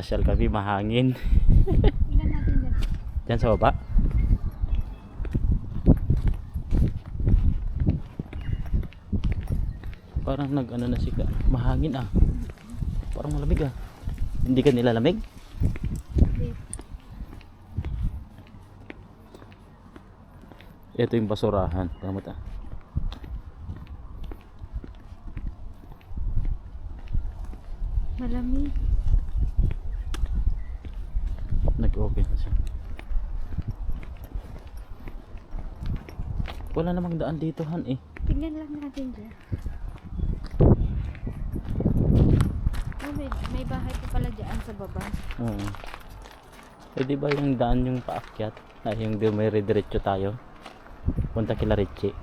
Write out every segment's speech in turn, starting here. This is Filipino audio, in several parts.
mamasyal kami, mahangin. Tingnan natin dyan. Diyan sa baba. Parang nag-ano na sika. Mahangin ah. Parang malamig ah. Hindi ka nilalamig? Okay. Ito yung basurahan. Kamot ah. Malamig. Nag-open na siya. Wala namang daan dito han eh. Tingnan lang natin dyan. Oh, may bahay pa pala dyan sa baba. Oo. Eh di ba yung daan yung paakyat? Ay yung may rediretso tayo. Punta kila Richie.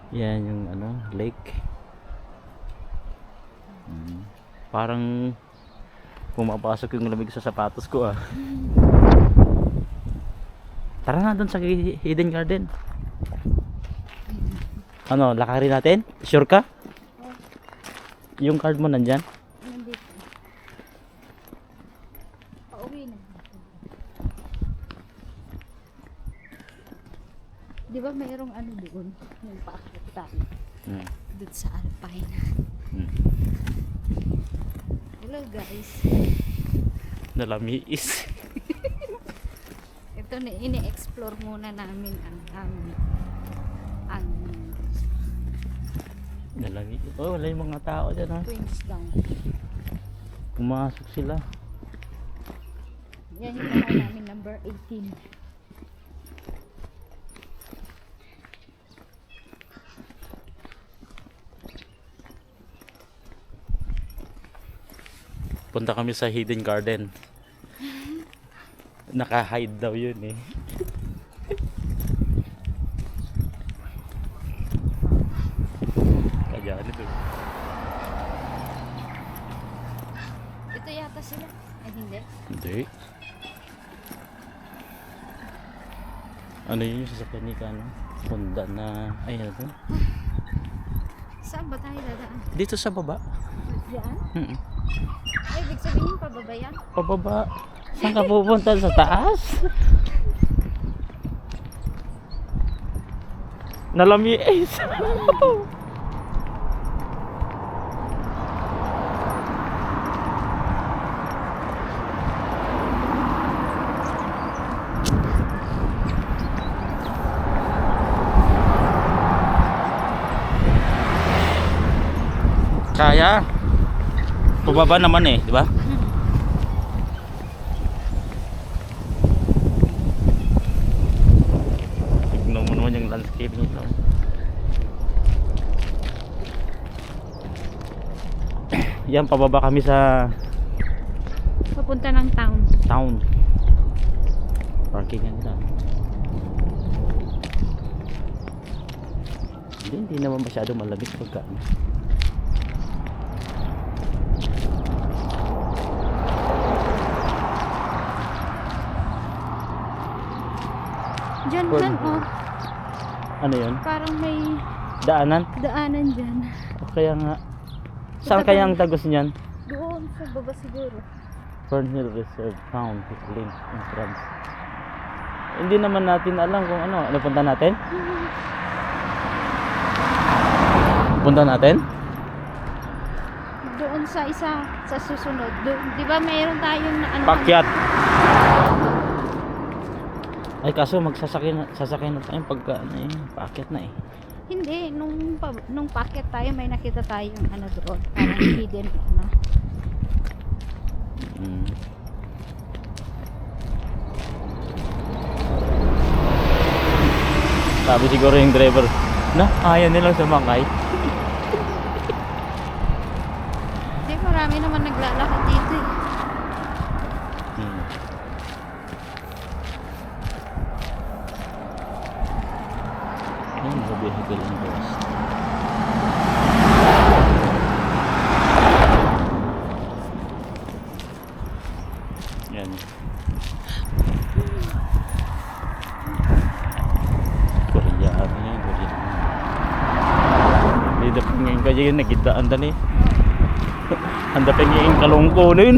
Yan yung ano, lake. Parang pumapasok yung lamig sa sapatos ko ah. Tara na doon sa Hidden Garden. Ano, lakarin natin? Sure ka? Yung card mo nandyan? Nandito. Pauwi na. Di ba mayroong ano doon? Yung paakyat tayo. Doon sa Alpine. Hello guys. Nalamiis. Ito na ini-explore muna namin ang Nalamiis. Oh, wala yung mga tao dyan ha. Queenstown. Pumasok sila. Yan yung bahay namin, number 18. Punta kami sa Hidden Garden. Naka-hide daw yun eh. Kaya nito. Ito yata sila. Ay hindi. Hindi. Ano yun yung sasakyan ni Kano? Honda na... Ay ano to? Saan ba tayo dadaan? Dito sa baba. Diyan? Mm-mm. Ay, ibig sabihin pababa yan? Pababa. Saan ka pupunta? Sa taas? Nalamiis. Kaya. Pababa naman eh, di ba? Tignan mo naman yung landscape nito. Yan, pababa kami sa Papunta ng town. Parking nila. Hindi naman masyado malamig pagka Diyan, Pwede. dyan, oh. ano yun? Parang may Daanan? daanan dyan. O kaya nga. Saan kaya ang tagos niyan? Doon sa baba siguro. Fernhill Reserve Town Link Entrance. Hindi naman natin alam kung ano. Ano punta natin? Punta natin? Doon sa isa, sa susunod. Doon, di ba mayroon tayong na ano? Pakyat. Ay kaso sasakyan na tayo pagka ano eh, paakyat na eh. Hindi, nung packet tayo, may nakita tayong ano doon. Parang hidden ano. Sabi siguro yung driver, na ayaw nilang sumakay. Hindi, marami naman naglalakad dito eh. Yan, no vehicle interest. Yan. Koreano yan, Koreano. Dito po ngayon kayo yung nagidaan dali. Ang dating yung kalungkunin.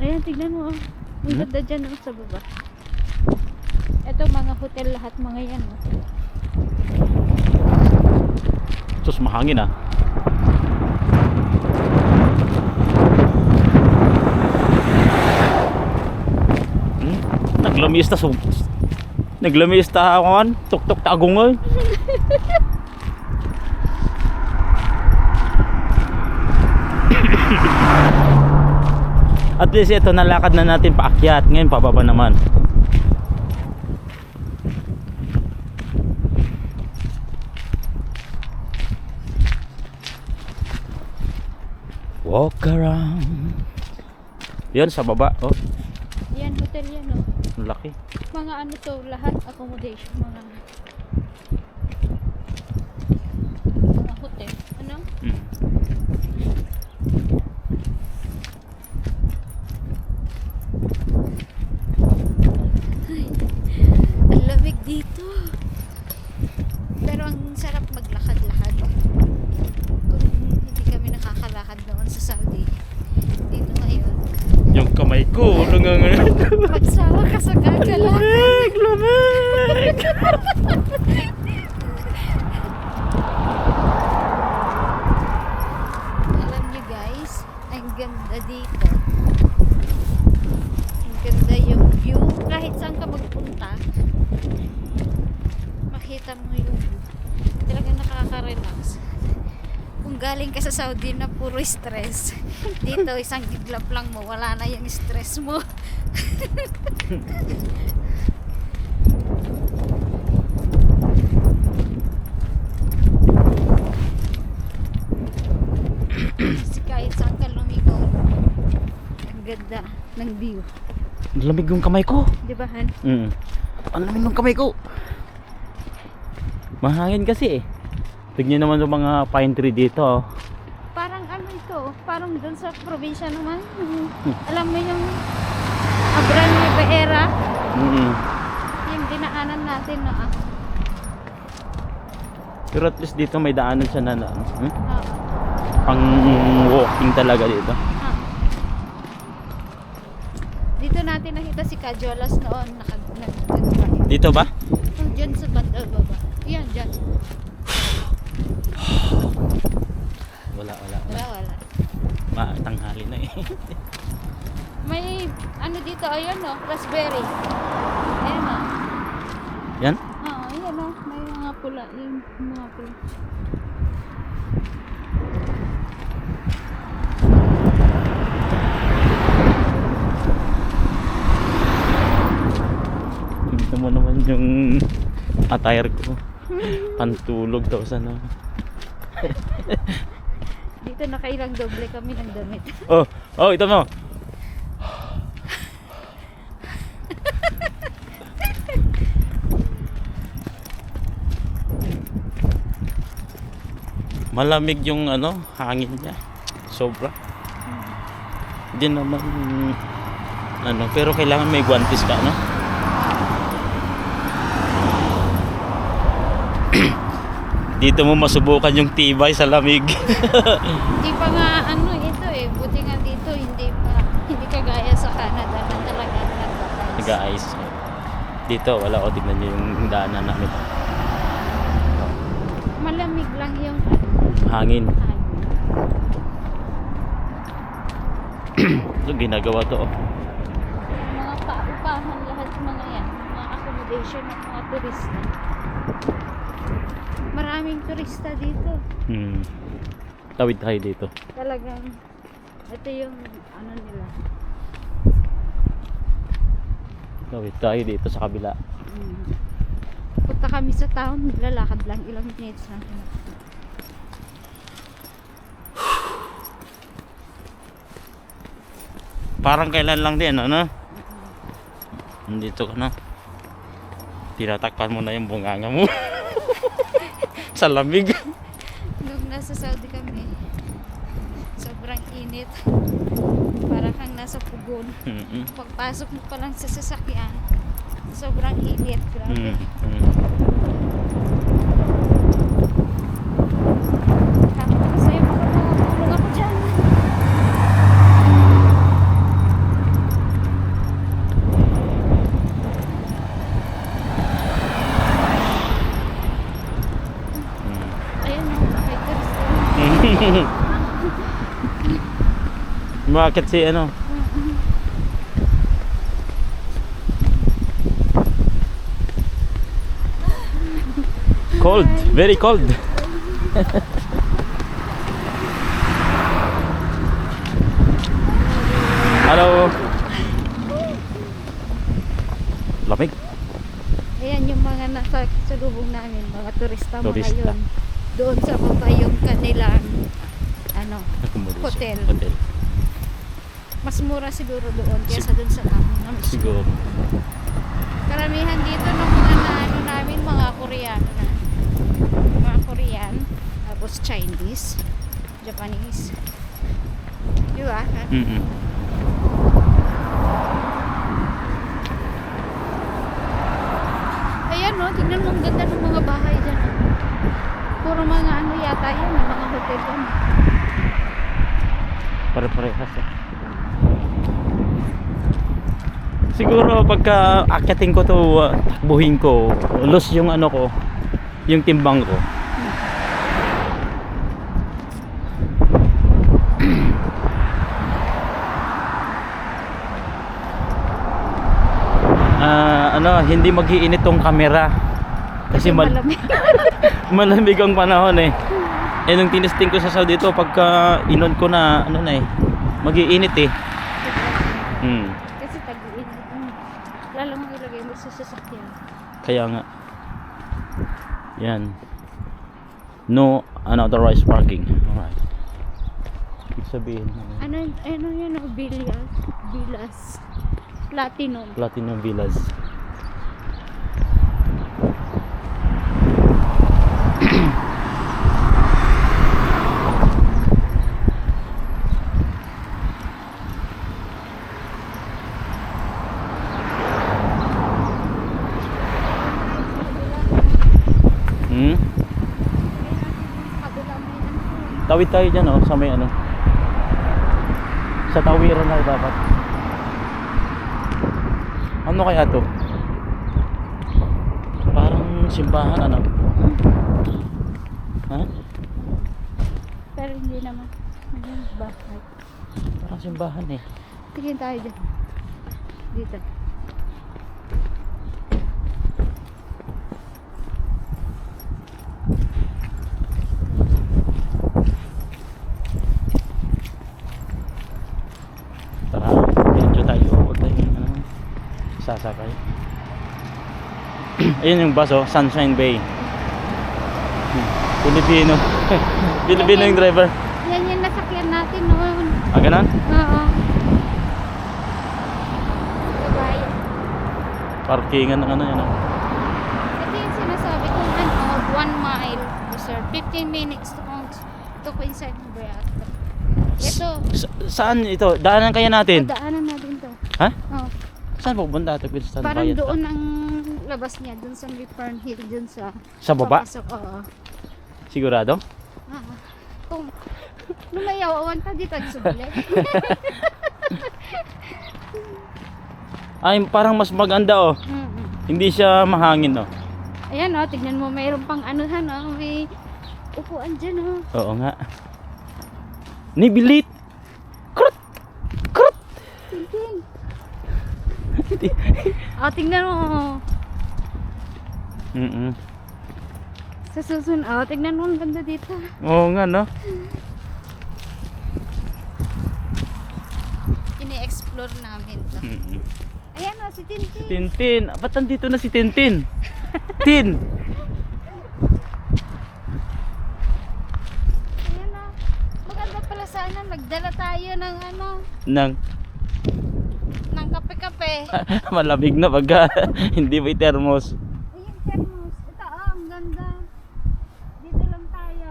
Ayan, tignan mo. Ang ganda dyan sa baba. Ito mga hotel lahat mga yan. Sus, mahangin ah. Naglamista Naglamista ako tuktok tagungoy. At least ito nalakad na natin paakyat. Ngayon pababa naman. Walk around. Yan sa baba. Oh, Yan, hotel yan oh. ang laki. Mga ano to, lahat accommodation, mga hotel. Ano? Mm. Ang lamig dito. Pero ang sarap maglakad-lakad. Kung hindi kami nakakalakad noon sa Saudi. Dito ngayon. Yung kamay ko nangangalan. Magsawa ka sa gagalakad. Lamig! Alam niyo guys, ang ganda dito. Ang ganda yung view. Kahit saan ka magpunta, makita mo yung view. Talagang nakaka-relax. Kung galing ka sa Saudi na puro stress, dito isang iglap lang mo, wala na yung stress mo. Kasi kahit saan ka lumigo, ang ganda ng view. Ang lamig yung kamay ko. Di ba, Han? Ang lamig ng kamay ko. Mahangin kasi eh. Tignan naman yung mga pine tree dito. Oh. Parang ano ito, parang dun sa probinsya naman. Alam mo yung Abran Rivera, yung dinaanan natin na Pero at least dito may daanan siya na ah, pang walking talaga dito. ah. Dito natin nakita si Cajolas noon, nag-drive. Dito ba? Oh, dyan sa banda baba. Yan, dyan. Wala. Wala. Tanghali na eh. May ano dito, ayun no, raspberry. Ayan o. Yan? Oo, ayan o. May mga pula. Yung mga pula. Dito mo naman yung attire ko. Pantulog daw sana. Dito nakailang doble kami ng damit. Oh, ito mo. Malamig yung hangin niya. Sobra. Hindi naman pero kailangan may guantes ka, no? Dito mo masubukan yung tibay sa lamig. Hindi pa nga ano ito eh. Buti nga dito hindi kagaya sa Canada na talaga nag-ice. Nag-ice. Dito wala, o tignan niyo yung daanan namin. Malamig lang yung Hangin. hangin. So ginagawa to. Mga paupahan lahat mga yan. Mga accommodation ng mga turista. Maraming turista dito. Tawid tayo dito. Talagang ito yung ano nila. Tawid tayo dito sa kabila. Punta kami sa town, naglalakad lang ilang minutes lang. Parang kailan lang din, ano? Nandito ka na. Tinatakpan mo na yung bunganga mo. Sa lamig. Nung nasa Saudi kami, sobrang init. Parang kang nasa pugon. Pagpasok mo pa lang sa sasakyan, sobrang init. Grabe. Bakit si ano? Cold, very cold. Hello. Lamig. Ayan yung mga nasa salubong namin, mga turista, Turista. mga yun. Doon sa baba yung kanilang ano, hotel. Hotel. Mas mura siguro doon kaysa doon sa amin. Siguro. Karamihan dito ng mga ano namin, mga Koreano na. Mga Korean, tapos Chinese, Japanese. Di ba? Mm-mm. Ayan no, tignan mo ang ganda ng mga bahay dyan. Puro mga ano yata yan, mga hotel yan. Pare-parehas eh. Siguro pagka akyatin ko to, takbuhin ko, lose yung ano ko, yung timbang ko. Hindi mag-iinit tong camera kasi Malamig. malamig ang panahon eh. Nung tinesting ko sa Saudi ito, pagka inon ko na ano na eh, mag-iinit eh. Kasi tag-iinit. Lalo mo ilagay mo sa sasakyan. Kaya nga. Yan. No unauthorized parking. Alright. Ibig sabihin. Ano yan o? Villas. Platinum. Platinum Villas. Tawid tayo dyan oh, sa may ano. Sa tawiran na dapat. Ano kaya to? Parang simbahan ano? Ha? Pero hindi naman. Bahay. Parang simbahan eh. Tingin tayo dyan. Dito. Tara, medyo tayo. Huwag tayong ano, sasakay. Ayun yung bus oh, Sunshine Bay. Pilipino. Pilipino yung driver. Yan yung nasakyan natin noon. Ah, ganun? Oo. Bye. Parkingan ng ano yan oh. Ito yung sinasabi ko, ano, 1 mile, sir. 15 minutes to inside ng Beata. Ito, Saan ito? Daanan kaya natin? daanan natin to. Ha? Oh. Saan pupunta ito? Saan Parang bayad doon ka? ang labas niya, doon sa may Fernhill, doon sa... Sa baba? Papasok, oo. Sigurado? Ah, kung lumayawan ka dito, subulit. Ay, parang mas maganda oh. Hindi siya mahangin oh. Ayan oh, tignan mo, mayroon pang anuhan oh, may upuan dyan oh. Oo nga. Nibilit! Krut! Krut! Tingin. Tignan mo. Sa susunod, tignan mo, ang ganda dito. Oo nga no. Ini-explore namin to. Ayan o, si Tintin. Tintin. Ba't nandito na si Tintin? Tin! Ayan o. Maganda pala sana, magdala tayo ng ano, Nang ng kape-kape. malamig na pagka hindi may thermos. Ayan, thermos. Ito o, ang ganda. Dito lang tayo.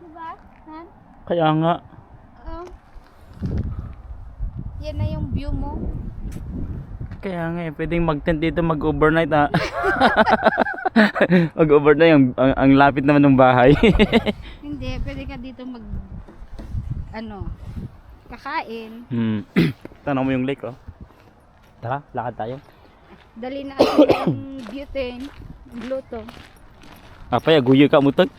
Diba? Han? Kaya nga. Oo. Yan na yung view mo. Kaya nga eh, pwedeng mag-tent dito, mag-overnight ah. Mag-overnight, ang lapit naman ng bahay. Hindi, pwede ka dito mag kakain. Tanong mo yung lake oh. Tara, lakad tayo. Dali na yung butane, gluto. Apa ya, guyo ka mutag?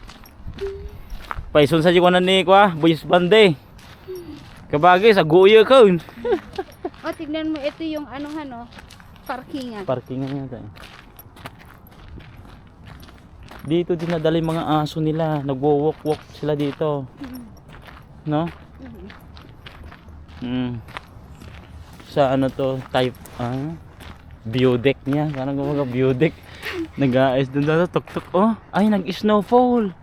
Paisun sa jikuan ni kwa, Boys Bande. Kabagay sa guya ka. O, tignan mo, ito yung parkingan. Parkingan niya tayo. Dito dinadala yung mga aso nila. Nagwo-walk-walk sila dito. No? Sa ano to, type, view deck niya. Parang mga view deck. Nag-aayos dun daw, tuk-tuk. Oh, ay, nag-snowfall.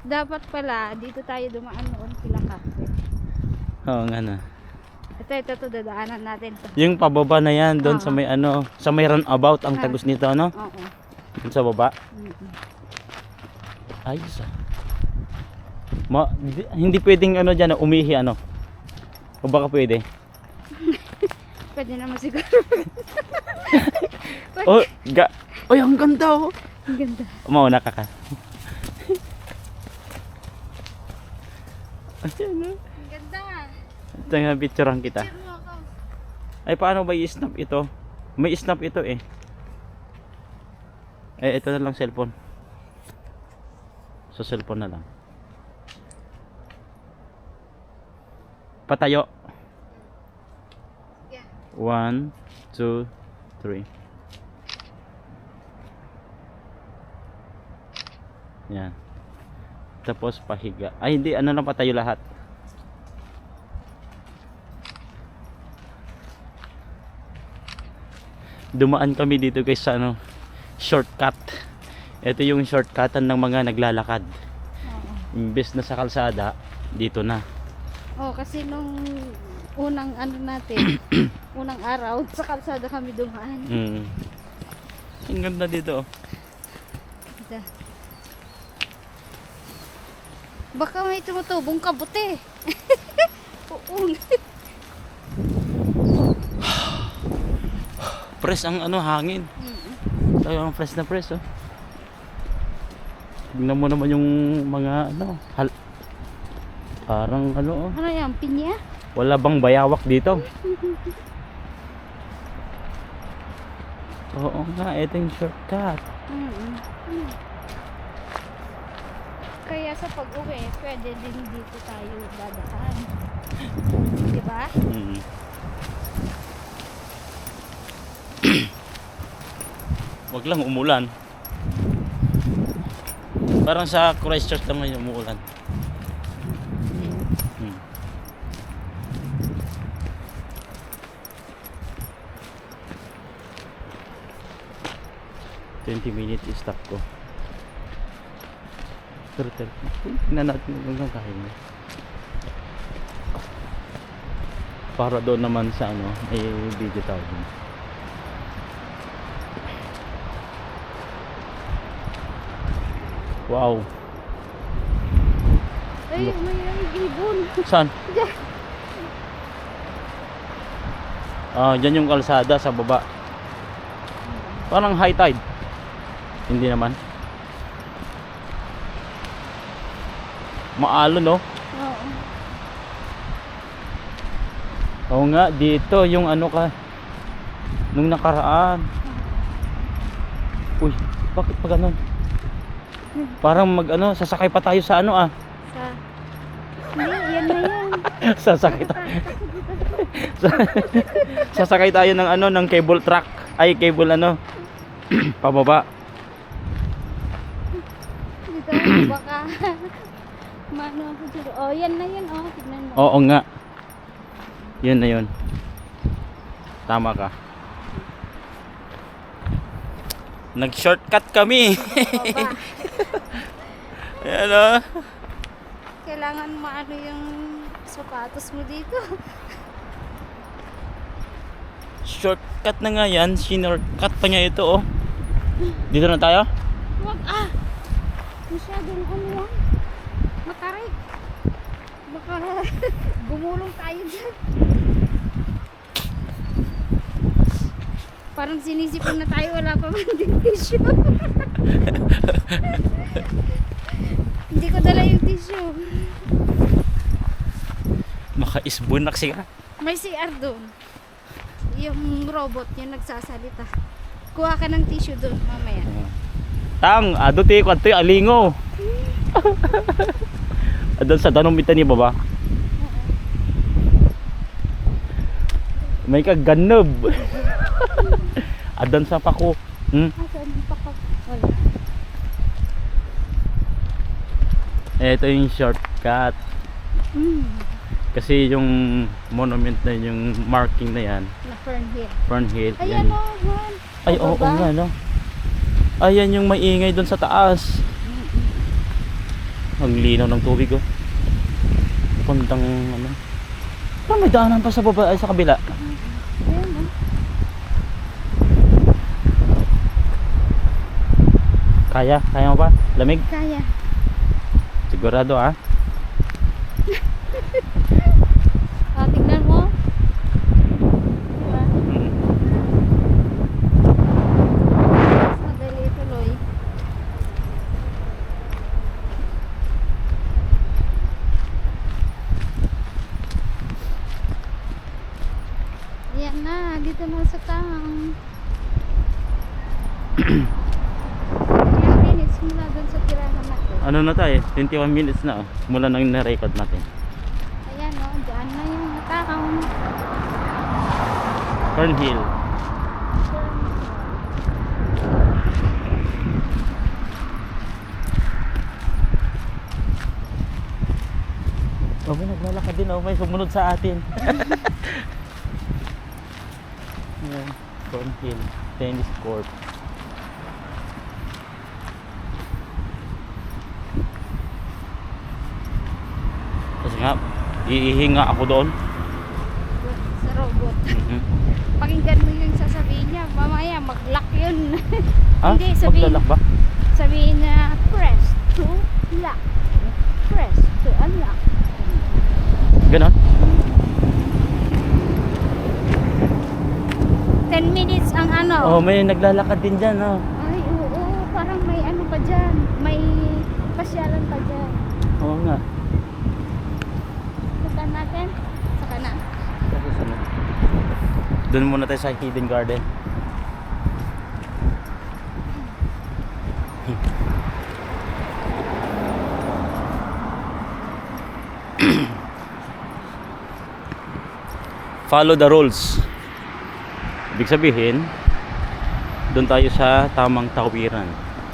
Dapat pala, dito tayo dumaan noon kila Kape. Oo nga na. Ito, dadaanan natin to. Yung pababa na yan, doon sa may sa may runabout ang tagos nito, ano? Oo. Doon sa baba. Ayos ah. Hindi pwedeng dyan, umihi O baka pwede? Pwede naman siguro. Oh, Oy, ang ganda oh. Ang ganda. Mauna ka ka. Ayan oh. Ang ganda. Ito nga, picturean kita. Picture mo ako. Ay, paano ba i-snap ito? May snap ito eh. Ito na lang cellphone. Sa cellphone na lang. Patayo. Yeah. 1, 2, 3. Yan. Tapos pahiga. Ay hindi, lang patayo lahat. Dumaan kami dito guys sa shortcut. Ito yung shortcutan ng mga naglalakad. Imbes na sa kalsada, dito na. Kasi nung unang natin, unang araw, sa kalsada kami dumaan. Ang ganda dito. Ganda. Baka may tumutubong kabuti. Oo. Press ang hangin. Talagang fresh na fresh oh. Tingnan mo naman yung mga parang oh. Ano yan? Pinya? Wala bang bayawak dito? Oo nga, ito yung shortcut. Kaya sa pag-uwi, pwede din dito tayo dadaan. Diba? Wag lang umulan. Parang sa Christchurch lang ngayon umuulan. 20 minutes stop ko. Pero tingnan natin hanggang kaya niya. Para doon naman sa may video tayo. Wow. Ay, may ibon. Saan? Dyan yung kalsada sa baba. Parang high tide. Hindi naman. Maalon no? Oo. Oo nga, dito yung nung nakaraan. Uy, bakit pa ganun? Parang sasakay pa tayo sa Sa... Hindi, yan na yan. Sasakay tayo. Sasakay tayo ng ng cable truck. Ay, cable pababa. Dito, baka mano ako dito. Oh, yan na yan. Oh, tignan mo. Oo nga. Yun na yun. Tama ka. Nag-shortcut kami. Ayan o. Kailangan maano yung sapatos mo dito. Shortcut na nga yan. Shortcut pa niya ito oh. Dito na tayo? Wag masyadong yan. Matarik. Baka gumulong tayo dyan. Parang sinisipon na tayo, wala pa man din tissue. Hindi ko dala yung tissue. Maka-isbunak siya. May CR doon. Yung robot yung nagsasalita. Kuha ka ng tissue doon mamaya. Tang, aduti ko ito alingo. Adan sa danong mitani ba ba? May kaganob. Adan sa pako. Asan yung pakak? Wala. Ito yung shortcut. Mm. Kasi yung monument na yung marking na yan, Na Fernhill. Fernhill. Ayan o, Han. Ay, oo nga, no? Ayan yung maingay doon sa taas. Ang linaw ng tubig, oh. Puntang, ano. Parang may daanan pa sa baba, ay sa kabila. Ayan o. Kaya mo ba? Lamig? Kaya. Sigurado, ah. Tignan mo. Diba? Madali tuloy. Ayan na, dito na sa town. Ilang minutes mula dun sa tirahan natin. Ano na tayo? 21 minutes na, oh. Mula nang na-record natin. Ayan o, dyan na yung town. Fernhill. Oh, may naglalakad din, oh. May sumunod sa atin. Ayan, Fernhill Tennis Court. Kasi nga, iihinga ako doon. Sa robot. Mhm. Pakinggan mo yung sasabihin niya, mamaya mag-lock yun. Ah, Hindi, sabihin, maglalak ba? sabihin na press to lock. Press to unlock. Ganon? 10 minutes ang ano. Oh, may naglalakad din dyan, oh. Ay, oo, parang may ano pa dyan. May pasyalan pa dyan. Oo nga. Punta natin. Saka na. Doon muna tayo sa Hidden Garden. Follow the rules. Ibig sabihin, doon tayo sa tamang tawiran.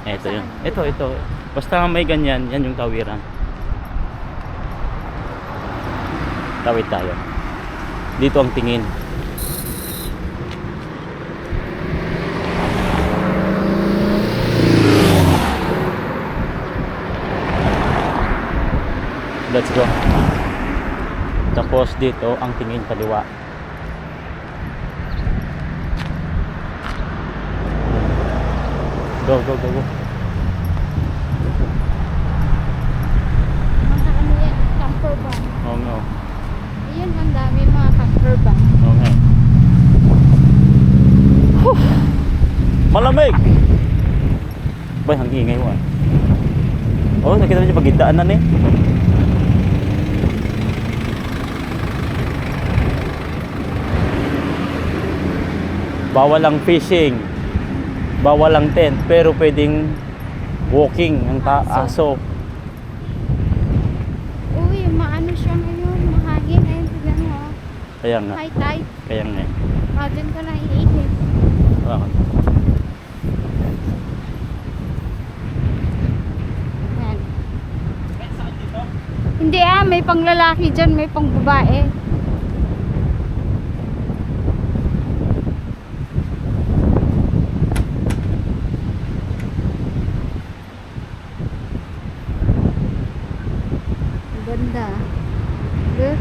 Ito yun. Ito. Basta may ganyan, yan yung tawiran. Tawid tayo. Dito ang tingin. Let's go. Tapos dito ang tingin kaliwa. Go. Mga ano yan, camper van. Oo nga. Ayan, ang dami mga camper van. Oo nga. Malamig! Bay, ang ingay mo, ah. Oh, nakita niyo pagidaan na, eh. Bawal ang fishing, bawal ang tent, pero pwedeng walking ang aso. Uy, maano siya ngayon, mahangin. Ayun, tignan mo. Oh. Kaya nga, High tide. kaya nga. Dyan ka na iinit. Bakit? Yan. Hindi may panglalaki dyan, may pang babae. Ganda. Good.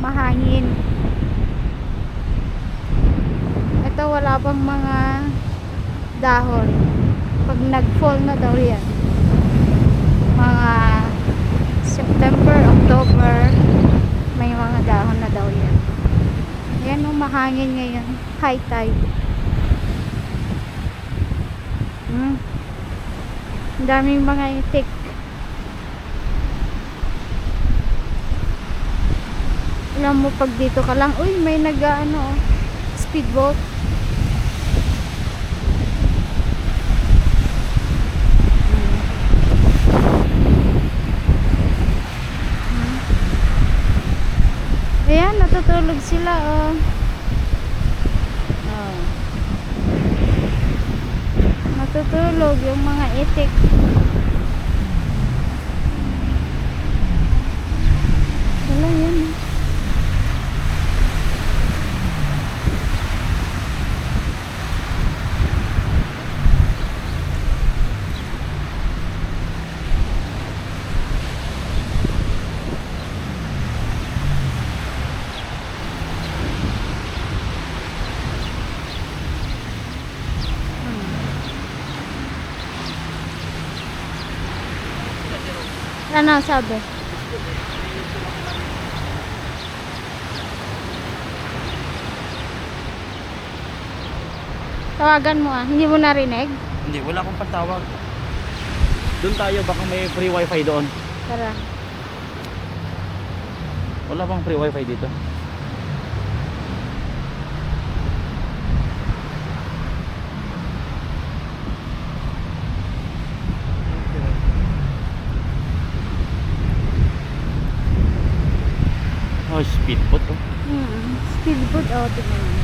Mahangin. Ito wala pang mga dahon. Pag nag-fall na daw yan. Mga September, October, may mga dahon na daw yan. Yan o, mahangin ngayon. High tide. Ang daming mga itik. Alam mo, pag dito ka lang, uy, may nag-ano, speedboat. Ayan, natutulog sila, oh. Oh. Natutulog yung mga itik. Wala yan. Ano sabi? Tawagan mo ah. Hindi mo narinig? Hindi, wala akong patawag. Doon tayo, baka may free wifi doon. Tara. Wala bang free wifi dito? Oh, speedboat oh. Speedboat, oh, tingnan mo.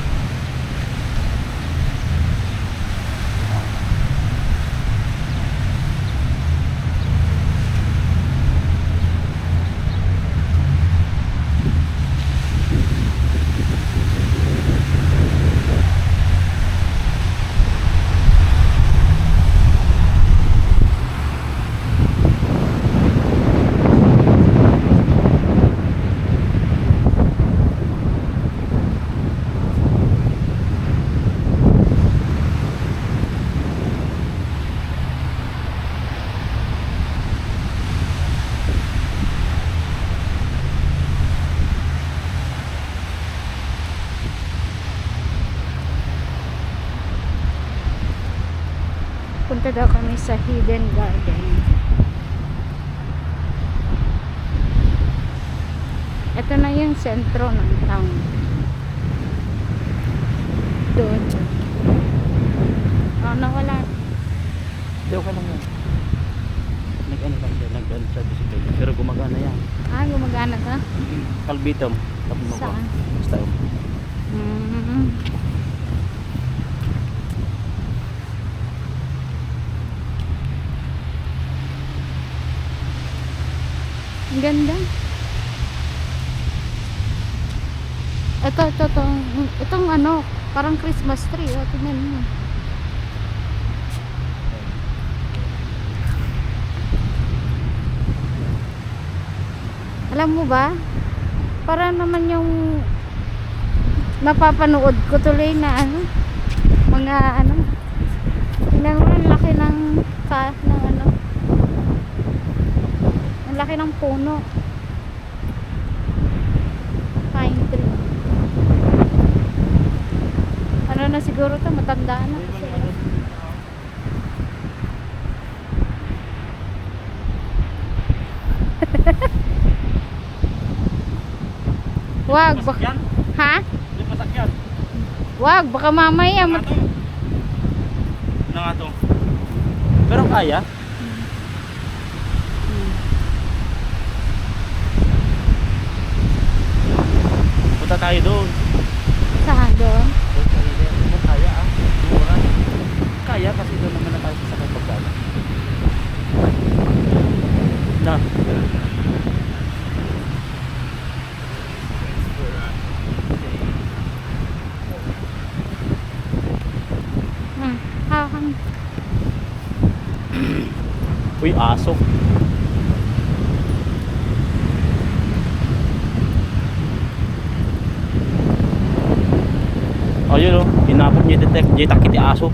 Punta daw kami sa Hidden Garden. Ito na yung sentro ng town. Doon. Oh, nawala. Hindi, okay lang yan. Nag-ano lang siya, nag-ano siya display. Pero gumagana yan. Ah, gumagana ka? Kalbitom. Tapos mo ko. Saan? Basta yun. Ang ganda. Itong ano, parang Christmas tree. O, tingnan mo. Alam mo ba? Para naman yung napapanood ko tuloy na ano, mga ano. Tingnan mo, ang laki ng ano. Ang laki ng puno. Pine tree. Ano na siguro to, matanda na kasi. Wag, baka, ha? Hindi pasakyan. Wag, baka mamaya Ano nga to? Pero kaya? Punta tayo doon. Saan doon? Doon tayo doon. Kung kaya ah. Mura. Kaya kasi doon naman na tayo sasakay pagkala. Na. Hawakan. Uy, aso. Ayun oh, hinapot niya yung takit yung aso.